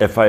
FI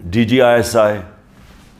DGISI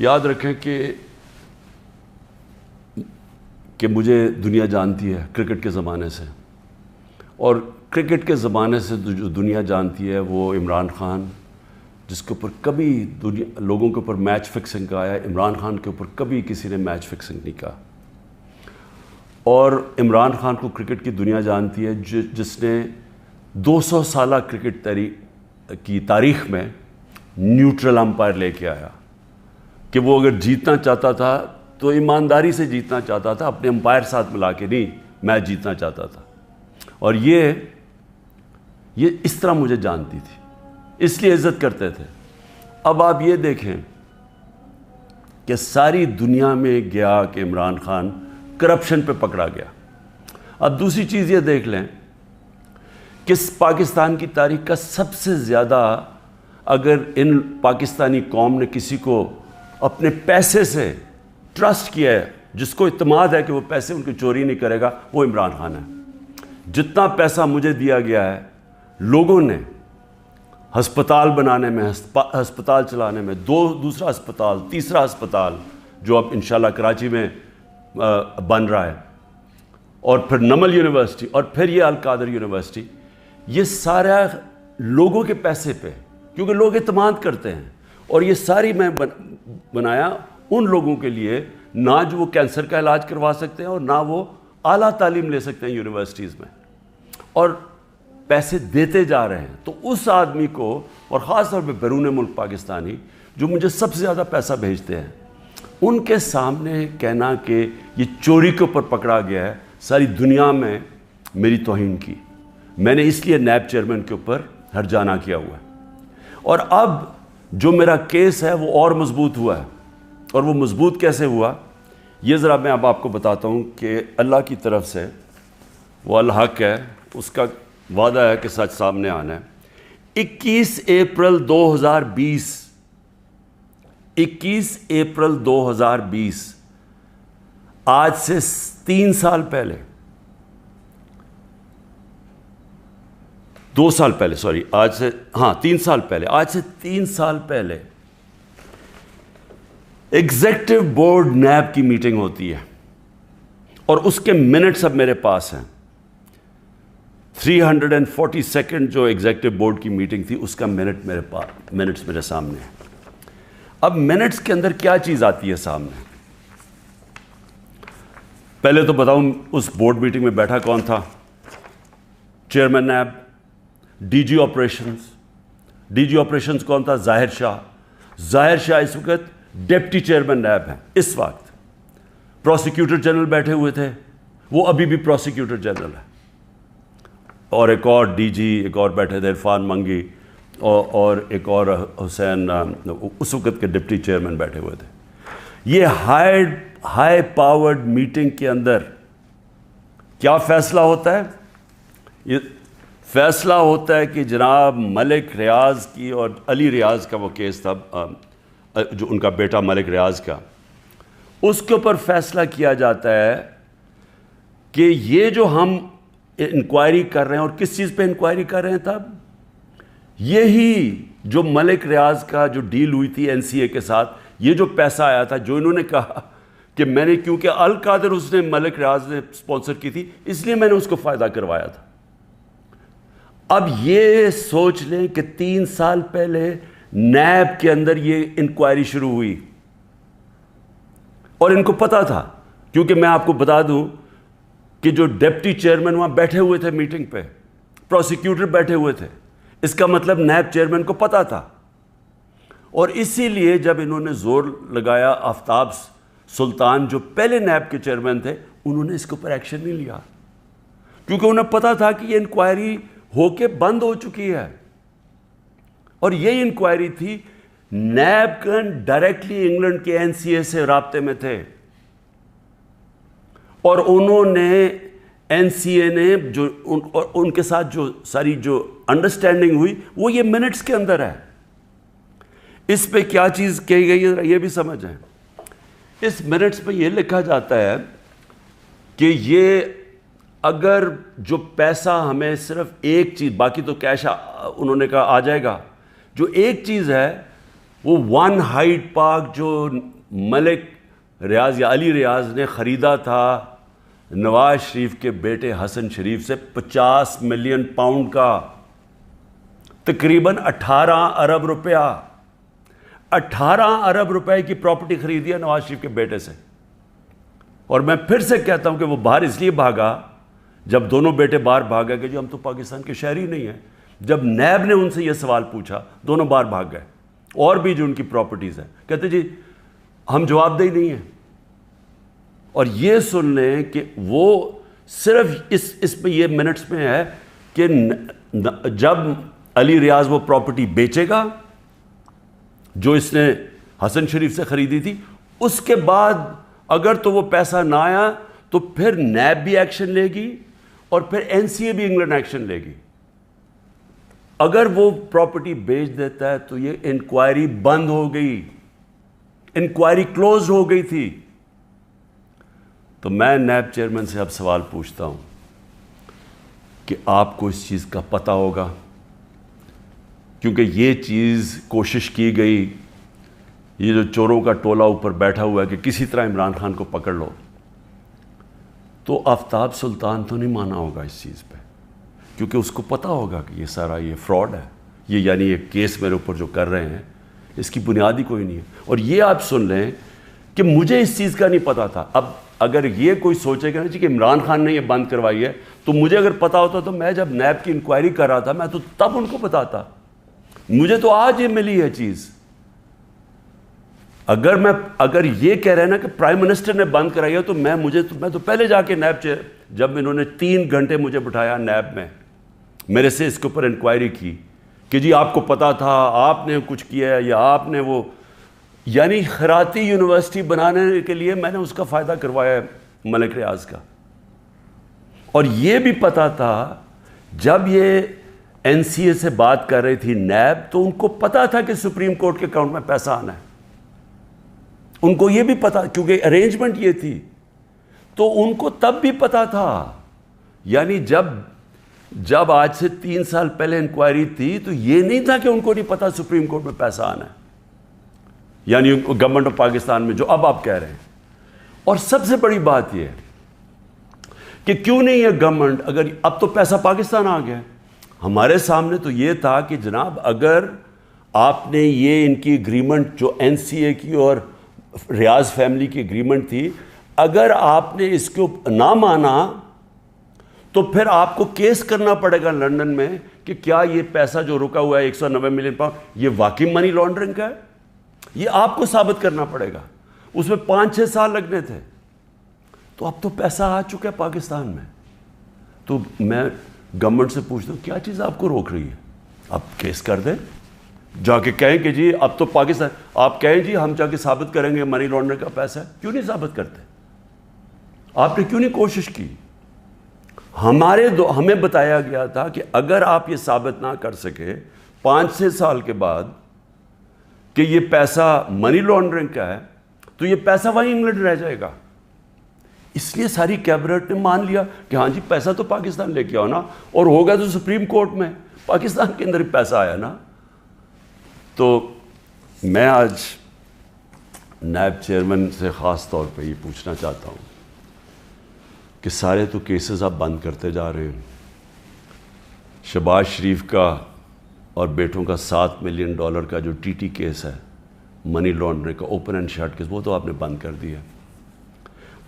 یاد رکھیں کہ مجھے دنیا جانتی ہے کرکٹ کے زمانے سے، اور کرکٹ کے زمانے سے جو دنیا جانتی ہے وہ عمران خان، جس کے اوپر کبھی لوگوں کے اوپر میچ فکسنگ کا آیا، عمران خان کے اوپر کبھی کسی نے میچ فکسنگ نہیں کہا. اور عمران خان کو کرکٹ کی دنیا جانتی ہے، جس نے 200 سالہ کرکٹ کی تاریخ میں نیوٹرل امپائر لے کے آیا، کہ وہ اگر جیتنا چاہتا تھا تو ایمانداری سے جیتنا چاہتا تھا، اپنے امپائر ساتھ ملا کے نہیں میچ جیتنا چاہتا تھا. اور یہ اس طرح مجھے جانتی تھی، اس لیے عزت کرتے تھے. اب آپ یہ دیکھیں کہ ساری دنیا میں گیا کہ عمران خان کرپشن پہ پکڑا گیا. اب دوسری چیز یہ دیکھ لیں کہ پاکستان کی تاریخ کا سب سے زیادہ اگر ان پاکستانی قوم نے کسی کو اپنے پیسے سے ٹرسٹ کیا ہے، جس کو اعتماد ہے کہ وہ پیسے ان کی چوری نہیں کرے گا، وہ عمران خان ہے. جتنا پیسہ مجھے دیا گیا ہے لوگوں نے ہسپتال بنانے میں، ہسپتال چلانے میں، دوسرا ہسپتال، تیسرا ہسپتال جو اب انشاءاللہ کراچی میں بن رہا ہے، اور پھر نمل یونیورسٹی، اور پھر یہ القادر یونیورسٹی، یہ سارا لوگوں کے پیسے پہ، کیونکہ لوگ اعتماد کرتے ہیں. اور یہ ساری میں بنایا ان لوگوں کے لیے، نہ جو وہ کینسر کا علاج کروا سکتے ہیں اور نہ وہ اعلیٰ تعلیم لے سکتے ہیں یونیورسٹیز میں، اور پیسے دیتے جا رہے ہیں. تو اس آدمی کو، اور خاص طور پہ بیرون ملک پاکستانی جو مجھے سب سے زیادہ پیسہ بھیجتے ہیں، ان کے سامنے کہنا کہ یہ چوری کے اوپر پکڑا گیا ہے، ساری دنیا میں میری توہین کی. میں نے اس لیے نیب چیئرمین کے اوپر ہرجانہ کیا ہوا ہے. اور اب جو میرا کیس ہے وہ اور مضبوط ہوا ہے. اور وہ مضبوط کیسے ہوا، یہ ذرا میں اب آپ کو بتاتا ہوں کہ اللہ کی طرف سے وہ الحق ہے، اس کا وعدہ ہے کہ سچ سامنے آنا ہے. 21 اپریل 2020 آج سے 3 سال پہلے، 2 سال پہلے، سوری، آج سے 3 سال پہلے، آج سے 3 سال پہلے ایگزیکٹو بورڈ نیب کی میٹنگ ہوتی ہے، اور اس کے منٹس اب میرے پاس ہیں. 342 جو ایگزیکٹو بورڈ کی میٹنگ تھی، اس کا منٹس میرے سامنے ہیں. اب منٹس کے اندر کیا چیز آتی ہے سامنے؟ پہلے تو بتاؤں اس بورڈ میٹنگ میں بیٹھا کون تھا؟ Chairman NAB, D G operations کون تھا؟ ظاہر شاہ اس وقت ڈپٹی چیئرمین نیب ہیں. اس وقت پروسیکیوٹر جنرل بیٹھے ہوئے تھے، وہ ابھی بھی پروسیکیوٹر جنرل ہے. اور ایک اور ڈی جی، ایک اور بیٹھے تھے عرفان منگی، اور ایک اور حسین، اس وقت کے ڈپٹی چیئرمین بیٹھے ہوئے تھے. یہ ہائی پاورڈ میٹنگ کے اندر کیا فیصلہ ہوتا ہے؟ یہ فیصلہ ہوتا ہے کہ جناب ملک ریاض کی، اور علی ریاض کا وہ کیس تھا، جو ان کا بیٹا ملک ریاض کا، اس کے اوپر فیصلہ کیا جاتا ہے کہ یہ جو ہم انکوائری کر رہے ہیں، اور کس چیز پہ انکوائری کر رہے ہیں تب؟ یہی جو ملک ریاض کا جو ڈیل ہوئی تھی NCA کے ساتھ، یہ جو پیسہ آیا تھا، جو انہوں نے کہا کہ میں نے، کیونکہ القادر اس نے ملک ریاض نے سپانسر کی تھی، اس لیے میں نے اس کو فائدہ کروایا تھا. اب یہ سوچ لیں کہ 3 سال پہلے نیب کے اندر یہ انکوائری شروع ہوئی، اور ان کو پتا تھا، کیونکہ میں آپ کو بتا دوں کہ جو ڈپٹی چیئرمین وہاں بیٹھے ہوئے تھے میٹنگ پہ، پروسیکیوٹر بیٹھے ہوئے تھے، اس کا مطلب نیب چیئرمین کو پتا تھا. اور اسی لیے جب انہوں نے زور لگایا، آفتاب سلطان جو پہلے نیب کے چیئرمین تھے، انہوں نے اس کے اوپر ایکشن نہیں لیا، کیونکہ انہیں پتا تھا کہ یہ انکوائری ہو کے بند ہو چکی ہے. اور یہ انکوائری تھی، نیب ڈائریکٹلی انگلینڈ کے NCA سے رابطے میں تھے، اور انہوں نے NCA نے جو ان کے ساتھ جو ساری جو انڈرسٹینڈنگ ہوئی، وہ یہ منٹس کے اندر ہے. اس پہ کیا چیز کہی گئی ہے یہ بھی سمجھیں. اس منٹس پہ یہ لکھا جاتا ہے کہ یہ اگر جو پیسہ ہمیں صرف ایک چیز، باقی تو کیش انہوں نے کہا آ جائے گا، جو ایک چیز ہے وہ ون ہائٹ پارک جو ملک ریاض یا علی ریاض نے خریدا تھا نواز شریف کے بیٹے حسن شریف سے 50 ملین پاؤنڈ کا، تقریباً 18 ارب روپیہ، 18 ارب روپے کی پراپرٹی خریدی ہے نواز شریف کے بیٹے سے۔ اور میں پھر سے کہتا ہوں کہ وہ باہر اس لیے بھاگا، جب دونوں بیٹے باہر بھاگے کہ جی ہم تو پاکستان کے شہری نہیں ہیں، جب نیب نے ان سے یہ سوال پوچھا دونوں باہر بھاگ گئے۔ اور بھی جو ان کی پراپرٹیز ہیں کہتے جی ہم جواب دہی نہیں ہیں۔ اور یہ سن لیں کہ وہ صرف اس پہ یہ منٹس میں ہے کہ جب علی ریاض وہ پراپرٹی بیچے گا جو اس نے حسن شریف سے خریدی تھی، اس کے بعد اگر تو وہ پیسہ نہ آیا تو پھر نیب بھی ایکشن لے گی اور پھر NCA بھی انگلینڈ ایکشن لے گی۔ اگر وہ پراپرٹی بیچ دیتا ہے تو یہ انکوائری بند ہو گئی، انکوائری کلوز ہو گئی تھی۔ تو میں نیب چیئرمین سے اب سوال پوچھتا ہوں کہ آپ کو اس چیز کا پتہ ہوگا، کیونکہ یہ چیز کوشش کی گئی، یہ جو چوروں کا ٹولہ اوپر بیٹھا ہوا ہے کہ کسی طرح عمران خان کو پکڑ لو، تو آفتاب سلطان تو نہیں مانا ہوگا اس چیز پہ، کیونکہ اس کو پتہ ہوگا کہ یہ سارا یہ فراڈ ہے، یہ یعنی یہ کیس میرے اوپر جو کر رہے ہیں اس کی بنیاد ہی کوئی نہیں ہے۔ اور یہ آپ سن لیں کہ مجھے اس چیز کا نہیں پتہ تھا۔ اب اگر یہ کوئی سوچے گا نا جی کہ عمران خان نے یہ بند کروائی ہے، تو مجھے اگر پتہ ہوتا تو میں جب نیب کی انکوائری کر رہا تھا میں تو تب ان کو بتاتا۔ مجھے تو آج یہ ملی ہے چیز۔ اگر یہ کہہ رہے ہیں نا کہ پرائم منسٹر نے بند کرائی ہے تو میں تو پہلے جا کے نیب جب انہوں نے 3 گھنٹے مجھے بٹھایا نیب میں، میرے سے اس کے اوپر انکوائری کی کہ جی آپ کو پتہ تھا، آپ نے کچھ کیا ہے یا آپ نے وہ، یعنی خیراتی یونیورسٹی بنانے کے لیے میں نے اس کا فائدہ کروایا ہے ملک ریاض کا۔ اور یہ بھی پتہ تھا جب یہ NCA سے بات کر رہی تھی نیب، تو ان کو پتہ تھا کہ سپریم کورٹ کے اکاؤنٹ میں پیسہ آنا ہے، ان کو یہ بھی پتہ، کیونکہ ارینجمنٹ یہ تھی، تو ان کو تب بھی پتہ تھا۔ یعنی جب آج سے 3 سال پہلے انکوائری تھی تو یہ نہیں تھا کہ ان کو نہیں پتہ سپریم کورٹ میں پیسہ آنا ہے، یعنی گورنمنٹ آف پاکستان میں جو اب آپ کہہ رہے ہیں۔ اور سب سے بڑی بات یہ ہے کہ کیوں نہیں ہے گورنمنٹ، اگر اب تو پیسہ پاکستان آ گیا، ہمارے سامنے تو یہ تھا کہ جناب اگر آپ نے یہ ان کی اگریمنٹ جو NCA کی اور ریاض فیملی کی اگریمنٹ تھی، اگر آپ نے اس کو نہ مانا تو پھر آپ کو کیس کرنا پڑے گا لندن میں کہ کیا یہ پیسہ جو رکا ہوا ہے 190 ملین پاؤنڈ یہ واقعی منی لانڈرنگ کا ہے، یہ آپ کو ثابت کرنا پڑے گا۔ اس میں 5-6 سال لگنے تھے، تو اب تو پیسہ آ چکا ہے پاکستان میں۔ تو میں گورنمنٹ سے پوچھتا ہوں کیا چیز آپ کو روک رہی ہے؟ آپ کیس کر دیں، جا کے کہیں کہ جی اب تو پاکستان، آپ کہیں جی ہم جا کے ثابت کریں گے منی لانڈرنگ کا پیسہ ہے، کیوں نہیں ثابت کرتے؟ آپ نے کیوں نہیں کوشش کی؟ ہمیں بتایا گیا تھا کہ اگر آپ یہ ثابت نہ کر سکے 5-6 سال کے بعد کہ یہ پیسہ منی لانڈرنگ کا ہے تو یہ پیسہ وہیں انگلینڈ رہ جائے گا۔ اس لیے ساری کیبنٹ نے مان لیا کہ ہاں جی پیسہ تو پاکستان لے کے آؤ نا، اور ہوگا تو سپریم کورٹ میں، پاکستان کے اندر ہی پیسہ آیا نا۔ تو میں آج نیب چیئرمین سے خاص طور پہ یہ پوچھنا چاہتا ہوں کہ سارے تو کیسز آپ بند کرتے جا رہے ہیں، شہباز شریف کا اور بیٹوں کا $7 ملین کا جو TT کیس ہے منی لانڈرنگ کا، اوپن اینڈ شٹ کیس، وہ تو آپ نے بند کر دیا،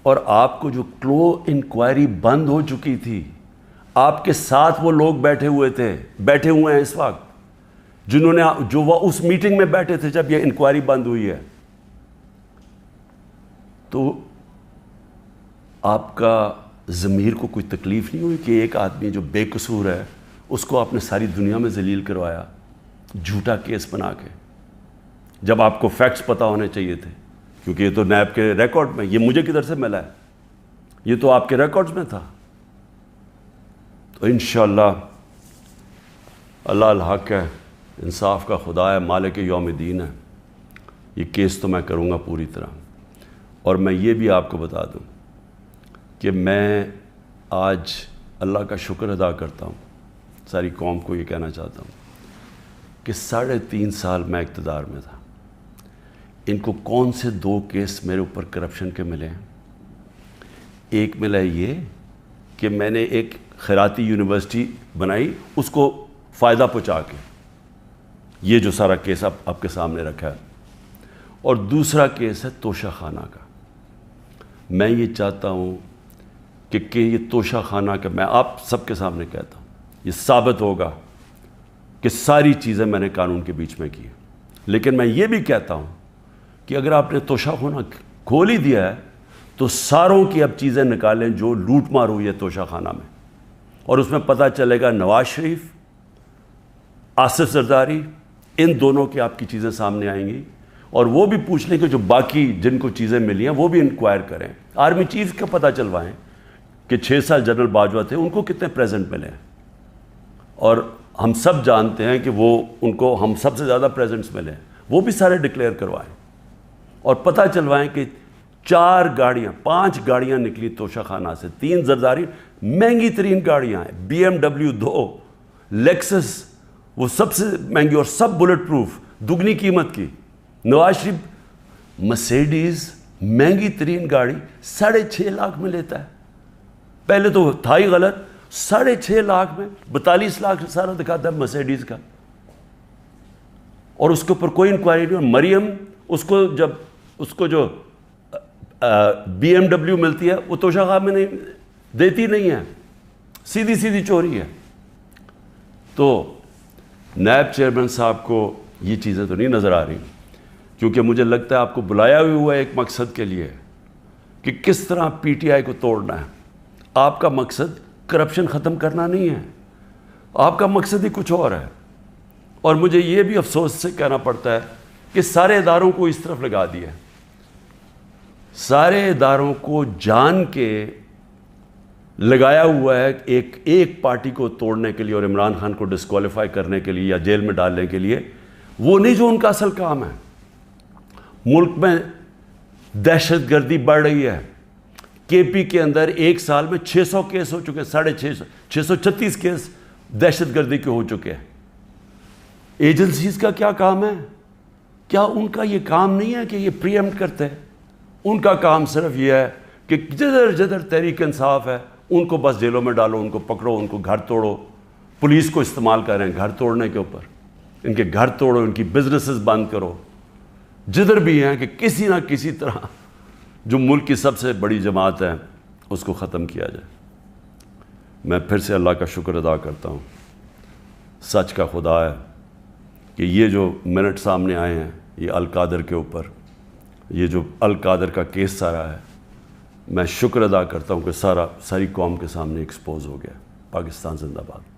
اور آپ کو جو کلو انکوائری بند ہو چکی تھی، آپ کے ساتھ وہ لوگ بیٹھے ہوئے ہیں اس وقت جو وہ اس میٹنگ میں بیٹھے تھے جب یہ انکوائری بند ہوئی ہے۔ تو آپ کا ضمیر کو کوئی تکلیف نہیں ہوئی کہ ایک آدمی جو بے قصور ہے اس کو آپ نے ساری دنیا میں ذلیل کروایا جھوٹا کیس بنا کے، جب آپ کو فیکٹس پتہ ہونے چاہیے تھے؟ کیونکہ یہ تو نیب کے ریکارڈ میں، یہ مجھے کدھر سے ملا ہے، یہ تو آپ کے ریکارڈز میں تھا۔ تو انشاءاللہ اللہ الحق ہے، انصاف کا خدا ہے، مالک یوم الدین ہے، یہ کیس تو میں کروں گا پوری طرح۔ اور میں یہ بھی آپ کو بتا دوں کہ میں آج اللہ کا شکر ادا کرتا ہوں، ساری قوم کو یہ کہنا چاہتا ہوں کہ 3.5 سال میں اقتدار میں تھا، ان کو کون سے 2 کیس میرے اوپر کرپشن کے ملے ہیں؟ ایک ملا یہ کہ میں نے ایک خیراتی یونیورسٹی بنائی اس کو فائدہ پہنچا کے، یہ جو سارا کیس آپ کے سامنے رکھا ہے، اور دوسرا کیس ہے توشہ خانہ کا۔ میں یہ چاہتا ہوں کہ یہ توشہ خانہ کا، میں آپ سب کے سامنے کہتا ہوں، یہ ثابت ہوگا کہ ساری چیزیں میں نے قانون کے بیچ میں کی، لیکن میں یہ بھی کہتا ہوں کہ اگر آپ نے توشہ خانہ کھول ہی دیا ہے تو ساروں کی اب چیزیں نکالیں جو لوٹ مار ہوئی ہے توشہ خانہ میں، اور اس میں پتہ چلے گا نواز شریف، آصف زرداری، ان دونوں کی آپ کی چیزیں سامنے آئیں گی، اور وہ بھی پوچھ لیں کہ جو باقی جن کو چیزیں ملی ہیں وہ بھی انکوائر کریں، آرمی چیف کا پتہ چلوائیں کہ 6 سال جنرل باجوہ تھے ان کو کتنے پریزنٹ ملے ہیں، اور ہم سب جانتے ہیں کہ وہ ان کو ہم سب سے زیادہ پریزنٹس ملے ہیں، وہ بھی سارے ڈکلیئر کروائیں، اور پتہ چلوائیں کہ 4 گاڑیاں 5 گاڑیاں نکلی توشہ خانہ سے، 3 زرداری مہنگی ترین گاڑیاں ہیں، BMW 2، لیکسس وہ سب سے مہنگی اور سب بلٹ پروف دگنی قیمت کی، نواز شریف مرسیڈیز مہنگی ترین گاڑی 6.5 لاکھ میں لیتا ہے، پہلے تو تھا ہی غلط، 6.5 لاکھ میں 42 لاکھ سارا دکھاتا ہے مرسیڈیز کا، اور اس کے اوپر کوئی انکوائری نہیں۔ اور مریم اس کو جو BMW ملتی ہے وہ توشہ خانہ میں نہیں دیتی نہیں ہے، سیدھی چوری ہے۔ تو نائب چیئرمین صاحب کو یہ چیزیں تو نہیں نظر آ رہی، کیونکہ مجھے لگتا ہے آپ کو بلایا ہوا ہے ایک مقصد کے لیے کہ کس طرح PTI کو توڑنا ہے۔ آپ کا مقصد کرپشن ختم کرنا نہیں ہے، آپ کا مقصد ہی کچھ اور ہے، اور مجھے یہ بھی افسوس سے کہنا پڑتا ہے کہ سارے اداروں کو اس طرف لگا دیا ہے، سارے اداروں کو جان کے لگایا ہوا ہے ایک پارٹی کو توڑنے کے لیے اور عمران خان کو ڈسکوالیفائی کرنے کے لیے یا جیل میں ڈالنے کے لیے، وہ نہیں جو ان کا اصل کام ہے۔ ملک میں دہشت گردی بڑھ رہی ہے، KP کے اندر ایک سال میں 600 کیس ہو چکے، 636 کیس دہشت گردی کے ہو چکے ہیں۔ ایجنسیز کا کیا کام ہے؟ کیا ان کا یہ کام نہیں ہے کہ یہ پری ایمپٹ کرتے ہیں؟ ان کا کام صرف یہ ہے کہ جدھر تحریک انصاف ہے ان کو بس جیلوں میں ڈالو، ان کو پکڑو، ان کو گھر توڑو، پولیس کو استعمال کریں گھر توڑنے کے اوپر، ان کے گھر توڑو، ان کی بزنسز بند کرو، جدھر بھی ہیں کہ کسی نہ کسی طرح جو ملک کی سب سے بڑی جماعت ہے اس کو ختم کیا جائے۔ میں پھر سے اللہ کا شکر ادا کرتا ہوں، سچ کا خدا ہے کہ یہ جو منٹ سامنے آئے ہیں یہ القادر کے اوپر، یہ جو القادر کا کیس سارا ہے، میں شکر ادا کرتا ہوں کہ ساری قوم کے سامنے ایکسپوز ہو گیا۔ پاکستان زندہ باد۔